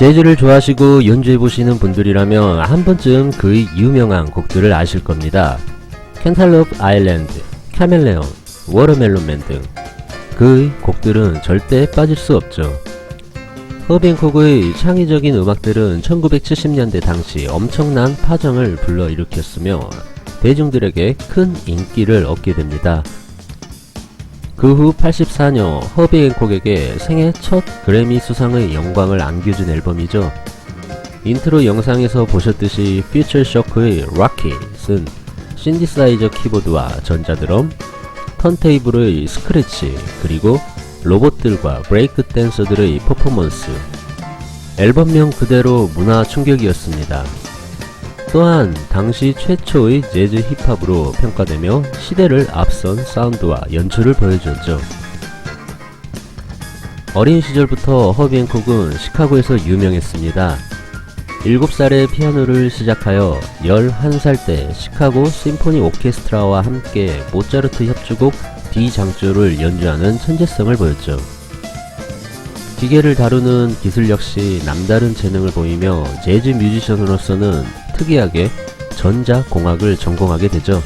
재즈를 좋아하시고 연주해보시는 분들이라면 한 번쯤 그의 유명한 곡들을 아실 겁니다. 캔탈로프 아일랜드, 카멜레온, 워터멜론맨 등 그의 곡들은 절대 빠질 수 없죠. 허비 앤콕의 창의적인 음악들은 1970년대 당시 엄청난 파장을 불러일으켰으며 대중들에게 큰 인기를 얻게 됩니다. 그 후 84년 허비 앤콕에게 생애 첫 그래미 수상의 영광을 안겨준 앨범이죠. 인트로 영상에서 보셨듯이 퓨처 쇼크의 락킷은 신디사이저 키보드와 전자드럼, 턴테이블의 스크래치, 그리고 로봇들과 브레이크 댄서들의 퍼포먼스, 앨범명 그대로 문화 충격이었습니다. 또한 당시 최초의 재즈 힙합으로 평가되며 시대를 앞선 사운드와 연출을 보여줬죠. 어린 시절부터 허비 앤콕은 시카고에서 유명했습니다. 7살에 피아노를 시작하여 11살 때 시카고 심포니 오케스트라와 함께 모차르트 협주곡 D장조를 연주하는 천재성을 보였죠. 기계를 다루는 기술 역시 남다른 재능을 보이며 재즈 뮤지션으로서는 특이하게 전자공학을 전공하게 되죠.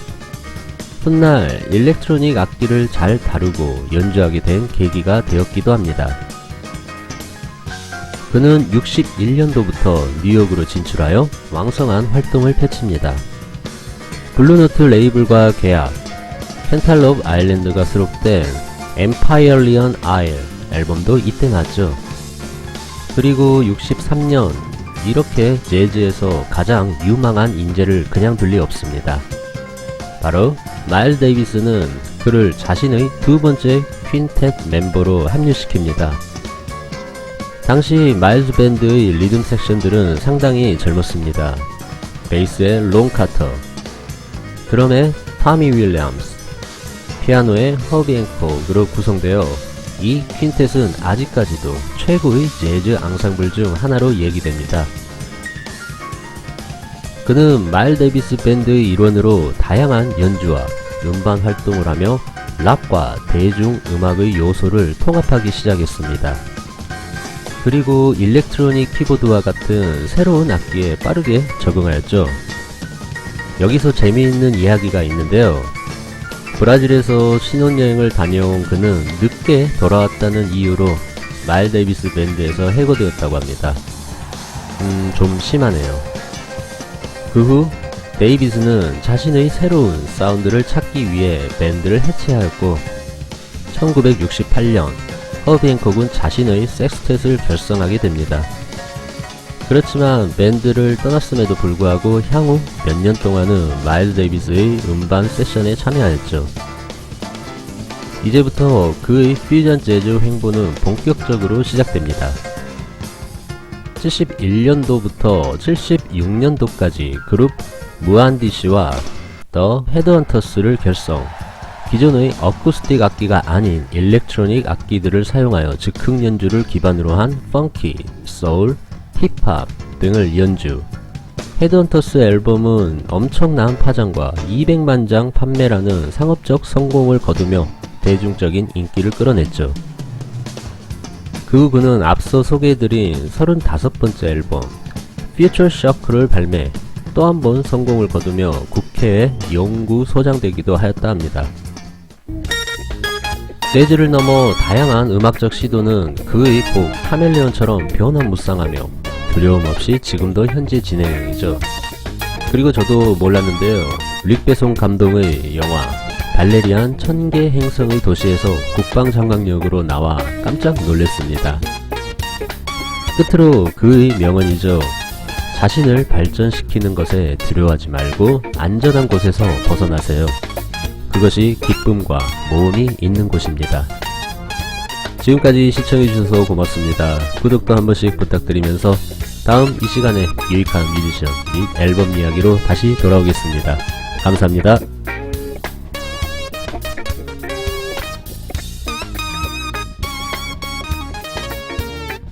훗날 일렉트로닉 악기를 잘 다루고 연주하게 된 계기가 되었기도 합니다. 그는 61년도부터 뉴욕으로 진출하여 왕성한 활동을 펼칩니다. 블루노트 레이블과 계약, 캔탈로프 아일랜드가 수록된 Empyrean Isle 앨범도 이때 났죠. 그리고 63년 이렇게 재즈에서 가장 유망한 인재를 그냥 둘 리 없습니다. 바로 마일스 데이비스는 그를 자신의 두 번째 퀸텟 멤버로 합류시킵니다. 당시 마일스 밴드의 리듬 섹션들은 상당히 젊었습니다. 베이스의 론 카터, 드럼의 타미 윌리엄스, 피아노의 허비 앤콕으로 구성되어 이 퀸텟은 아직까지도 최고의 재즈 앙상블 중 하나로 얘기됩니다. 그는 마일스 데이비스 밴드의 일원으로 다양한 연주와 음반 활동을 하며 락과 대중음악의 요소를 통합하기 시작했습니다. 그리고 일렉트로닉 키보드와 같은 새로운 악기에 빠르게 적응하였죠. 여기서 재미있는 이야기가 있는데요. 브라질에서 신혼여행을 다녀온 그는 늦게 돌아왔다는 이유로 마일스 데이비스 밴드에서 해고되었다고 합니다. 좀 심하네요. 그 후 데이비스는 자신의 새로운 사운드를 찾기 위해 밴드를 해체하였고 1968년 허비 앤콕은 자신의 섹스텟을 결성하게 됩니다. 그렇지만 밴드를 떠났음에도 불구하고 향후 몇 년 동안은 마일스 데이비스의 음반 세션에 참여하였죠. 이제부터 그의 퓨전 재즈 횡보는 본격적으로 시작됩니다. 71년도부터 76년도까지 그룹 무한디시와 더 헤드헌터스를 결성, 기존의 어쿠스틱 악기가 아닌 일렉트로닉 악기들을 사용하여 즉흥 연주를 기반으로 한 펑키, 소울, 힙합 등을 연주. 헤드헌터스 앨범은 엄청난 파장과 200만 장 판매라는 상업적 성공을 거두며 대중적인 인기를 끌어냈죠. 그 후 그는 앞서 소개해드린 35번째 앨범 퓨처 쇼크를 발매, 또 한 번 성공을 거두며 국회에 연구소장되기도 하였다 합니다. 재즈를 넘어 다양한 음악적 시도는 그의 곡 카멜레온처럼 변화무쌍하며 두려움 없이 지금도 현재 진행형이죠. 그리고 저도 몰랐는데요. 릭 베송 감독의 영화 발레리안 천개 행성의 도시에서 국방장관 역으로 나와 깜짝 놀랐습니다. 끝으로 그의 명언이죠. 자신을 발전시키는 것에 두려워하지 말고 안전한 곳에서 벗어나세요. 그것이 기쁨과 모험이 있는 곳입니다. 지금까지 시청해주셔서 고맙습니다. 구독도 한 번씩 부탁드리면서 다음 이 시간에 유익한 뮤지션 및 앨범 이야기로 다시 돌아오겠습니다. 감사합니다.